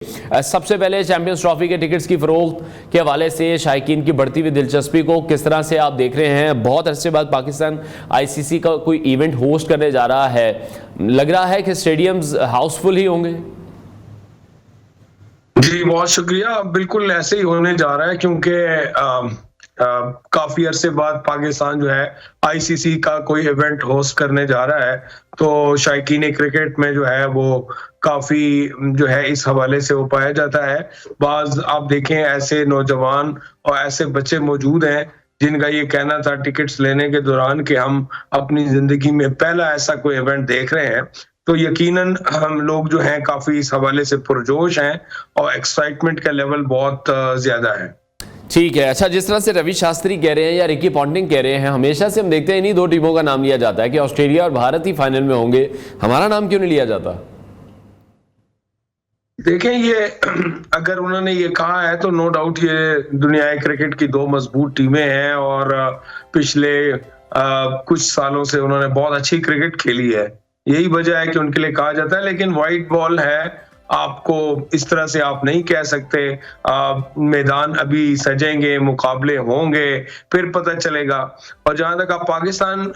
सबसे पहले champions trophy के टिकट्स की फरोख्त के हवाले से शायकीन की बढ़ती हुई दिलचस्पी को किस तरह से आप देख रहे हैं? बहुत अरसे बाद पाकिस्तान आईसीसी का कोई इवेंट होस्ट करने जा रहा है, लग रहा है कि स्टेडियम्स हाउसफुल ही होंगे। जी बहुत शुक्रिया। बिल्कुल ऐसे ही होने जा रहा है क्योंकि काफी अरसे बाद पाकिस्तान जो है आईसीसी का कोई इवेंट होस्ट करने जा रहा है, तो शायकीन क्रिकेट में जो है वो काफी जो है इस हवाले से वो पाया जाता है। बाज आप देखें ऐसे नौजवान और ऐसे बच्चे मौजूद हैं जिनका ये कहना था टिकट्स लेने के दौरान कि हम अपनी जिंदगी में पहला ऐसा कोई इवेंट देख रहे हैं, तो यकीनन हम लोग जो हैं काफी इस हवाले से पुरजोश हैं और एक्साइटमेंट का लेवल बहुत ज्यादा है। ठीक है, अच्छा, जिस तरह से रवि शास्त्री कह रहे हैं या रिकी पॉन्टिंग कह रहे हैं, हमेशा से हम देखते हैं इन्हीं दो टीमों का नाम लिया जाता है कि ऑस्ट्रेलिया और भारत ही फाइनल में होंगे, हमारा नाम क्यों नहीं लिया जाता? देखें, ये अगर उन्होंने ये कहा है तो नो डाउट ये दुनिया क्रिकेट की दो मजबूत टीमें हैं और पिछले कुछ सालों से उन्होंने बहुत अच्छी क्रिकेट खेली है, यही वजह है कि उनके लिए कहा जाता है। लेकिन व्हाइट बॉल है, आपको इस तरह से आप नहीं कह सकते। मैदान अभी सजेंगे, मुकाबले होंगे, फिर पता चलेगा। और जहां तक आप पाकिस्तान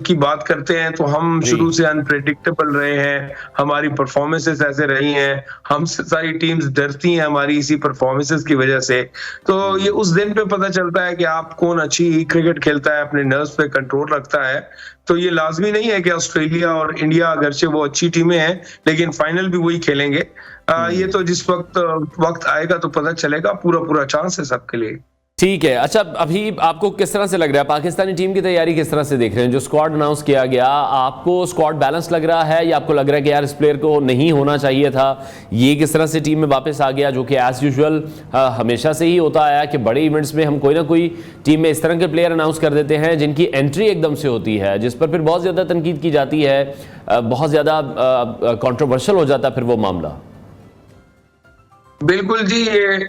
की बात करते हैं तो हम शुरू से अनप्रेडिक्टेबल रहे हैं, हमारी परफॉर्मेंसेस ऐसे रही हैं, हमसे सारी टीम्स डरती हैं हमारी इसी परफॉर्मेंसेस की वजह से। तो ये उस दिन पे पता चलता है कि आप कौन अच्छी क्रिकेट खेलता है, अपने नर्व्स पे कंट्रोल रखता है। तो ये लाजमी नहीं है कि ऑस्ट्रेलिया और इंडिया अगरचे वो अच्छी टीमें हैं लेकिन फाइनल भी वही खेलेंगे। ये तो जिस वक्त आएगा तो पता चलेगा, पूरा चांस है सबके लिए। ठीक है, अच्छा, अभी आपको किस तरह से लग रहा है पाकिस्तानी टीम की तैयारी किस तरह से देख रहे हैं? जो स्क्वाड अनाउंस किया गया, आपको स्क्वाड बैलेंस लग रहा है या आपको लग रहा है कि यार इस प्लेयर को नहीं होना चाहिए था? ये किस तरह से टीम में वापस आ गया, जो कि एज यूजुअल हमेशा से ही होता आया कि बड़े इवेंट्स में हम कोई ना कोई टीम में इस तरह के प्लेयर अनाउंस कर देते हैं जिनकी एंट्री एकदम से होती है, जिस पर फिर बहुत ज़्यादा तनकीद की जाती है, बहुत ज़्यादा कॉन्ट्रोवर्शियल हो जाता है फिर वो मामला। बिल्कुल जी, ये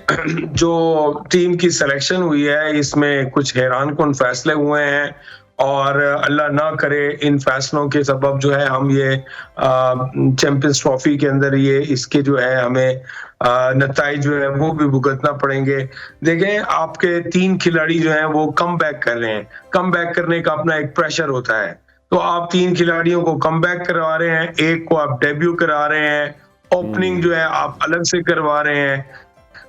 जो टीम की सिलेक्शन हुई है इसमें कुछ हैरानकुन फैसले हुए हैं और अल्लाह ना करे इन फैसलों के सबब जो है हम ये चैंपियंस ट्रॉफी के अंदर ये इसके जो है हमें नताइज जो है वो भी भुगतना पड़ेंगे। देखें, आपके 3 खिलाड़ी जो हैं वो कम बैक कर रहे हैं, कम बैक करने का अपना एक प्रेशर होता है, तो आप 3 खिलाड़ियों को कम बैक करवा रहे हैं, एक को आप डेब्यू करा रहे हैं, ओपनिंग जो है आप अलग से करवा रहे हैं।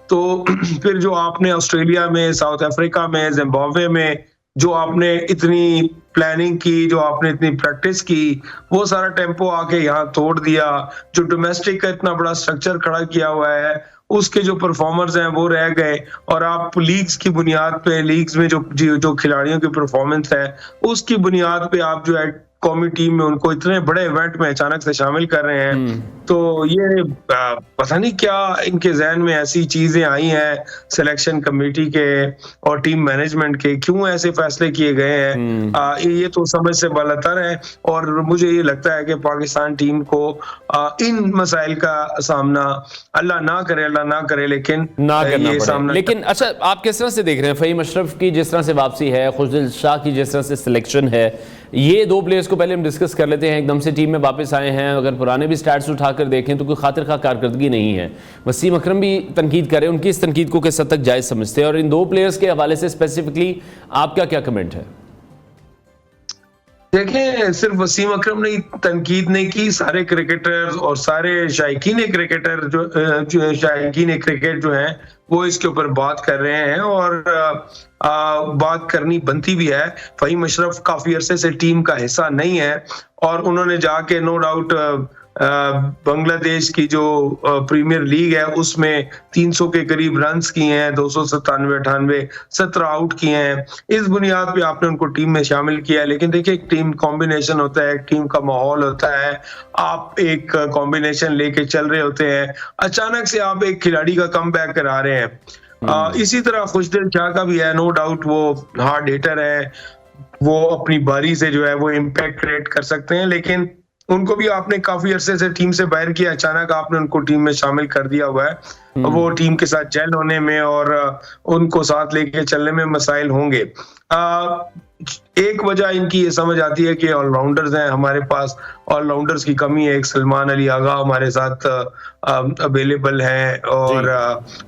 तो फिर जो आपने ऑस्ट्रेलिया में, साउथ अफ्रीका में, जिम्बाब्वे में जो आपने इतनी प्लानिंग की, जो आपने इतनी प्रैक्टिस की, वो सारा टेम्पो आके यहाँ तोड़ दिया। जो डोमेस्टिक का इतना बड़ा स्ट्रक्चर खड़ा किया हुआ है उसके जो परफॉर्मर्स हैं वो रह गए और आप लीग्स की बुनियाद पे, लीग्स में जो खिलाड़ियों की परफॉर्मेंस है उसकी बुनियाद पे आप जो है कौमी टीम में उनको इतने बड़े इवेंट में अचानक से शामिल कर रहे हैं। तो ये पता नहीं क्या इनके जहन में ऐसी चीजें आई हैं सिलेक्शन कमेटी के और टीम मैनेजमेंट के, क्यों ऐसे फैसले किए गए हैं? ये तो समझ से बालातर है और मुझे ये लगता है कि पाकिस्तान टीम को इन मसाइल का सामना अल्लाह ना करे लेकिन ना करना पड़े। लेकिन अच्छा, आप किस तरह से देख रहे हैं फ़हीम अशरफ की जिस तरह से वापसी है, खुशदिल शाह की जिस तरह से सिलेक्शन है? ये दो प्लेयर्स को पहले हम डिस्कस कर लेते हैं, एकदम से टीम में वापस आए हैं, अगर पुराने भी स्टैट्स उठाकर देखें तो कोई खातिर खा कारकर्दगी नहीं है। वसीम अकरम भी तनकीद करें, उनकी इस तनकीद को किस हद तक जायज़ समझते हैं? और इन दो प्लेयर्स के हवाले से स्पेसिफिकली आपका क्या कमेंट है? देखें, सिर्फ वसीम अकरम ने तनकीद नहीं की, सारे क्रिकेटर्स और सारे शायकीन क्रिकेटर जो शायकीन क्रिकेट जो हैं वो इसके ऊपर बात कर रहे हैं और बात करनी बनती भी है। फ़हीम अशरफ काफी अरसे से टीम का हिस्सा नहीं है और उन्होंने जाके नो डाउट बांग्लादेश की जो प्रीमियर लीग है उसमें 300 के करीब रन्स किए हैं, 297-98 17 आउट किए हैं। इस बुनियाद पे आपने उनको टीम में शामिल किया है। लेकिन देखिए, एक टीम कॉम्बिनेशन होता है, एक टीम का माहौल होता है, आप एक कॉम्बिनेशन लेके चल रहे होते हैं, अचानक से आप एक खिलाड़ी का कम बैक करा रहे हैं। इसी तरह खुशदिल शाह का भी है, नो डाउट वो हार्ड हिटर है, वो अपनी बारी से जो है वो इम्पैक्ट क्रिएट कर सकते हैं, लेकिन उनको भी आपने काफी अरसे से टीम से बाहर किया, अचानक आपने उनको टीम में शामिल कर दिया हुआ है। वो टीम के साथ जेल होने में और उनको साथ लेके चलने में मसाइल होंगे। एक वजह इनकी ये समझ आती है कि ऑलराउंडर्स हैं हमारे पास, ऑलराउंडर्स की कमी है। एक सलमान अली आगा हमारे साथ अवेलेबल हैं और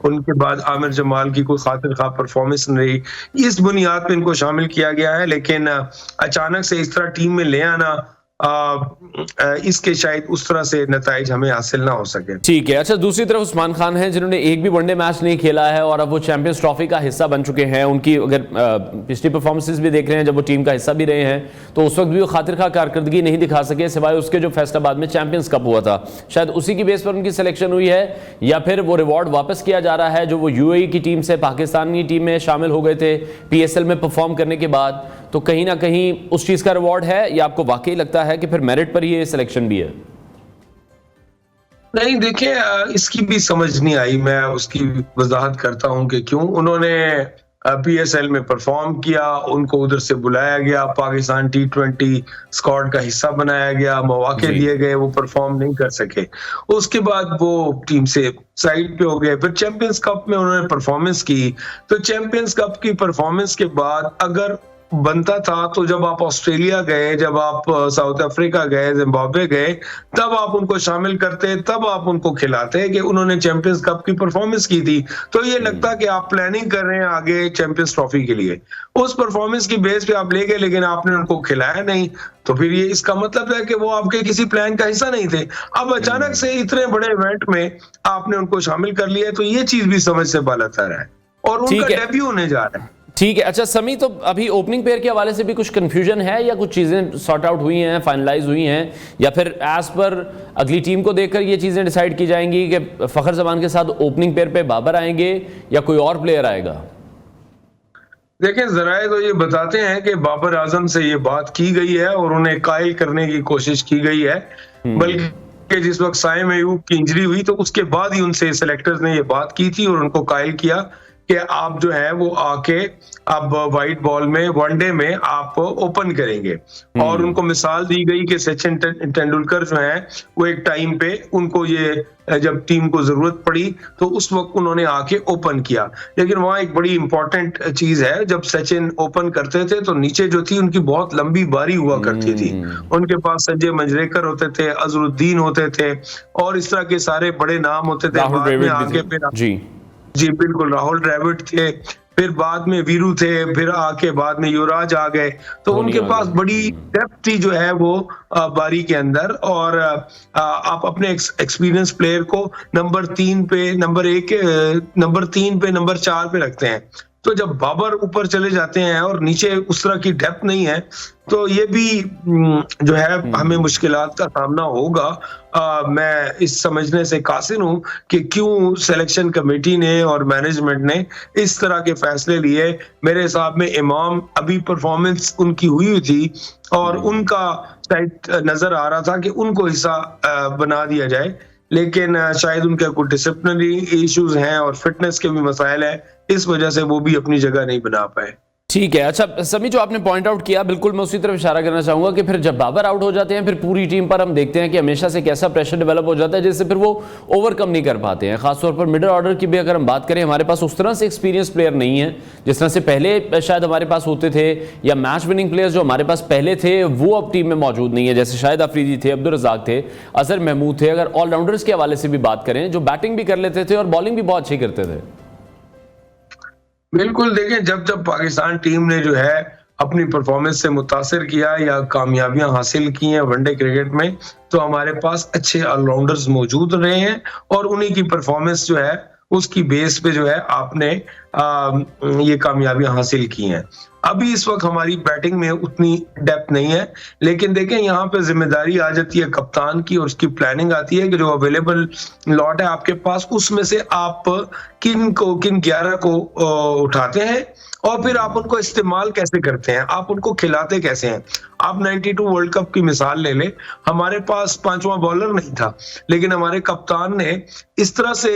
उनके बाद आमिर जमाल की कोई खातिर खा परफॉर्मेंस नहीं रही। इस बुनियाद पे इनको शामिल किया गया है, लेकिन अचानक से इस तरह टीम में ले आना इसके शायद उस तरह से नताइज हमें हासिल ना हो सके। ठीक है। अच्छा, दूसरी तरफ उस्मान खान हैं जिन्होंने एक भी वनडे मैच नहीं खेला है और अब वो चैंपियंस ट्रॉफी का हिस्सा बन चुके हैं। उनकी अगर पिछली परफॉर्मेंसेस भी देख रहे हैं, जब वो टीम का हिस्सा भी रहे हैं, तो उस वक्त भी वो खातिर खा कारकर्दगी नहीं दिखा सके, सिवाय उसके जो फैसलाबाद में चैंपियंस कप हुआ था। शायद उसी की बेस पर उनकी सिलेक्शन हुई है, या फिर वो रिवॉर्ड वापस किया जा रहा है जो वो यूएई की टीम से पाकिस्तानी टीम में शामिल हो गए थे पीएसएल में परफॉर्म करने के बाद। तो कहीं ना कहीं उस चीज का रिवॉर्ड है, या आपको वाकई लगता है कि फिर मेरिट पर ही ये सिलेक्शन भी है? नहीं, देखिए, इसकी भी समझ नहीं आई। मैं उसकी वजाहत करता हूं कि क्यों उन्होंने पीएसएल में परफॉर्म किया, उनको उधर से बुलाया गया, पाकिस्तान T20 स्क्वाड का हिस्सा बनाया गया, मौके दिए गए, वो परफॉर्म नहीं कर सके। उसके बाद वो टीम से साइड पे हो गए। फिर चैंपियंस कप में उन्होंने परफॉर्मेंस की, तो चैंपियंस कप की परफॉर्मेंस के बाद अगर बनता था तो जब आप ऑस्ट्रेलिया गए, जब आप साउथ अफ्रीका गए, जिम्बाब्वे गए, तब आप उनको शामिल करते, तब आप उनको खिलाते कि उन्होंने चैंपियंस कप की परफॉर्मेंस की थी। तो ये लगता कि आप प्लानिंग कर रहे हैं आगे चैंपियंस ट्रॉफी के लिए। उस परफॉर्मेंस की बेस पे आप ले गए, लेकिन आपने उनको खिलाया नहीं, तो फिर ये इसका मतलब है कि वो आपके किसी प्लान का हिस्सा नहीं थे। अब अचानक से इतने बड़े इवेंट में आपने उनको शामिल कर लिया, तो ये चीज भी समझ से बालातर है और उनका डेब्यू होने जा रहा है। ठीक है। अच्छा समी, तो अभी ओपनिंग पेयर के हवाले से भी कुछ कंफ्यूजन है, या कुछ चीजें सॉर्ट आउट हुई हैं, फाइनलाइज हुई हैं, या फिर एज पर अगली टीम को देखकर ये चीजें डिसाइड की जाएंगी कि फखर जमान के साथ ओपनिंग पेयर पे बाबर आएंगे या कोई और प्लेयर आएगा? देखिए, जराए तो ये बताते हैं कि बाबर आजम से ये बात की गई है और उन्हें कायल करने की कोशिश की गई है, बल्कि जिस वक्त साइम अयूब की इंजरी हुई तो उसके बाद ही उनसे सिलेक्टर्स ने ये बात की थी और उनको कायल किया कि आप जो है वो आके अब व्हाइट बॉल में वनडे में आप ओपन करेंगे। और उनको मिसाल दी गई कि सचिन तेंदुलकर जो है वो एक टाइम पे उनको ये जब टीम को जरूरत पड़ी तो उस वक्त उन्होंने आके ओपन किया। लेकिन वहाँ एक बड़ी इंपॉर्टेंट चीज है, जब सचिन ओपन करते थे तो नीचे जो थी उनकी बहुत लंबी बारी हुआ करती थी। उनके पास संजय मंजरेकर होते थे, अजरुद्दीन होते थे और इस तरह के सारे बड़े नाम होते थे। बाद में आगे फिर जी बिल्कुल, राहुल द्रविड़ थे, फिर बाद में वीरू थे, फिर आके बाद में युवराज आ गए। तो उनके पास बड़ी डेप्थ थी जो है वो बारी के अंदर। और आप अपने एक्सपीरियंस प्लेयर को नंबर 3 पे, नंबर 3 पे, नंबर 4 पे रखते हैं। तो जब बाबर ऊपर चले जाते हैं और नीचे उस तरह की डेप्थ नहीं है, तो ये भी जो है हमें मुश्किलात का सामना होगा। मैं इस समझने से कासिर हूं कि क्यों सिलेक्शन कमेटी ने और मैनेजमेंट ने इस तरह के फैसले लिए। मेरे हिसाब में इमाम अभी परफॉर्मेंस उनकी हुई थी और उनका शायद नजर आ रहा था कि उनको हिस्सा बना दिया जाए, लेकिन शायद उनके कुछ डिसिप्लिनरी इश्यूज हैं और फिटनेस के भी मसाइल हैं, इस वजह से वो भी अपनी जगह नहीं बना पाए। ठीक है। अच्छा समी, जो आपने पॉइंट आउट किया, बिल्कुल मैं उसी तरफ इशारा करना चाहूंगा कि फिर जब बाबर आउट हो जाते हैं, फिर पूरी टीम पर हम देखते हैं कि हमेशा से कैसा प्रेशर डेवलप हो जाता है जिससे फिर वो ओवरकम नहीं कर पाते हैं। खासतौर पर मिडिल ऑर्डर की भी अगर हम बात करें, हमारे पास उस तरह से एक्सपीरियंस प्लेयर नहीं है जिस तरह से पहले शायद हमारे पास होते थे, या मैच विनिंग प्लेयर्स जो हमारे पास पहले थे वो अब टीम में मौजूद नहीं है। जैसे शाहिद अफरीदी थे, अब्दुल रज़ाक थे, अजहर महमूद थे। अगर ऑलराउंडर्स के हवाले से भी बात करें, जो बैटिंग भी कर लेते थे और बॉलिंग भी बहुत अच्छी करते थे। बिल्कुल, देखें, जब पाकिस्तान टीम ने जो है अपनी परफॉर्मेंस से मुतासिर किया या कामयाबियां हासिल की हैं वनडे क्रिकेट में, तो हमारे पास अच्छे ऑलराउंडर्स मौजूद रहे हैं और उन्हीं की परफॉर्मेंस जो है उसकी बेस पे जो है आपने ये कामयाबियां हासिल की हैं। अभी इस वक्त हमारी बैटिंग में उतनी डेप्थ नहीं है, लेकिन देखें यहाँ पे जिम्मेदारी आ जाती है कप्तान की और उसकी प्लानिंग आती है कि जो अवेलेबल लॉट है आपके पास उसमें से आप किन 11 को उठाते हैं और फिर आप उनको इस्तेमाल कैसे करते हैं, आप उनको खिलाते कैसे हैं। आप 92 वर्ल्ड कप की मिसाल ले लें, हमारे पास 5वां बॉलर नहीं था, लेकिन हमारे कप्तान ने इस तरह से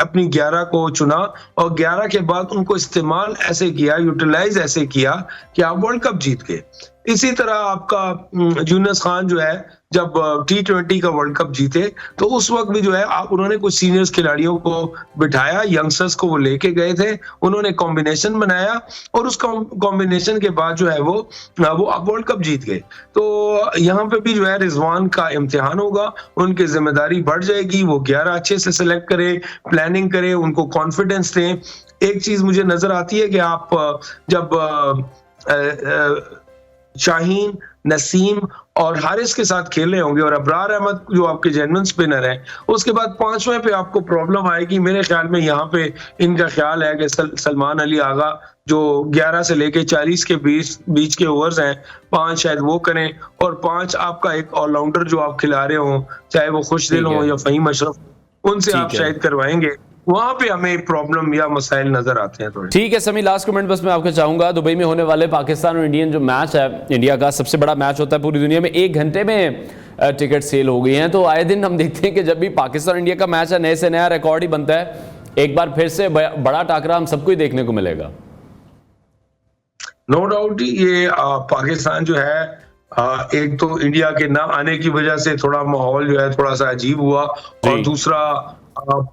अपनी 11 को चुना और 11 के बाद उनको इस्तेमाल ऐसे किया, यूटिलाइज ऐसे किया कि आप वर्ल्ड कप जीत गए। इसी तरह आपका यूनुस खान जो है जब T20 का वर्ल्ड कप जीते, तो उस वक्त भी जो है उन्होंने कुछ सीनियर्स खिलाड़ियों को बिठाया, यंगस्टर्स को वो लेके गए थे, उन्होंने कॉम्बिनेशन बनाया और उस कॉम्बिनेशन के बाद जो है वो वर्ल्ड कप जीत गए। तो यहाँ पे भी जो है रिजवान का इम्तिहान होगा, उनकी जिम्मेदारी बढ़ जाएगी, वो 11 अच्छे से सिलेक्ट करे, प्लानिंग करे, उनको कॉन्फिडेंस दें। एक चीज मुझे नजर आती है कि आप जब शाहीन, नसीम और हारिस के साथ खेल रहे होंगे और अबरार अहमद जो आपके जेन्युइन स्पिनर हैं, उसके बाद 5वें पे आपको प्रॉब्लम आएगी। मेरे ख्याल में यहाँ पे इनका ख्याल है कि सलमान अली आगा जो 11 से लेके 40 के बीच के ओवर्स हैं, 5 शायद वो करें और 5 आपका एक ऑलराउंडर जो आप खिला रहे हो, चाहे वो खुशदिल हो या फहीम अशरफ, उनसे आप शायद करवाएंगे। वहां पे हमें प्रॉब्लम या मसाइल नजर आते हैं थोड़े। ठीक है समी, लास्ट कमेंट बस मैं आपको चाहूंगा, दुबई में होने वाले पाकिस्तान और इंडियन जो मैच है, इंडिया का सबसे बड़ा मैच होता है पूरी दुनिया में, 1 घंटे में टिकट सेल हो गई हैं। तो आए दिन हम देखते हैं कि जब भी पाकिस्तान इंडिया का मैच है, नए से नया रिकॉर्ड ही बनता है। एक बार फिर से बड़ा टाकरा हम सबको ही देखने को मिलेगा। नो डाउट ये पाकिस्तान जो है एक तो इंडिया के ना आने की वजह से थोड़ा माहौल जो है थोड़ा सा अजीब हुआ, और दूसरा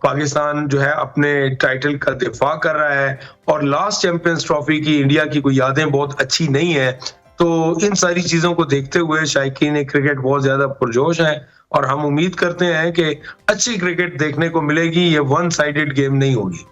पाकिस्तान जो है अपने टाइटल का दिफा कर रहा है और लास्ट चैंपियंस ट्रॉफी की इंडिया की कोई यादें बहुत अच्छी नहीं है। तो इन सारी चीजों को देखते हुए शायकीन क्रिकेट बहुत ज्यादा पुरजोश है और हम उम्मीद करते हैं कि अच्छी क्रिकेट देखने को मिलेगी, ये वन साइडेड गेम नहीं होगी।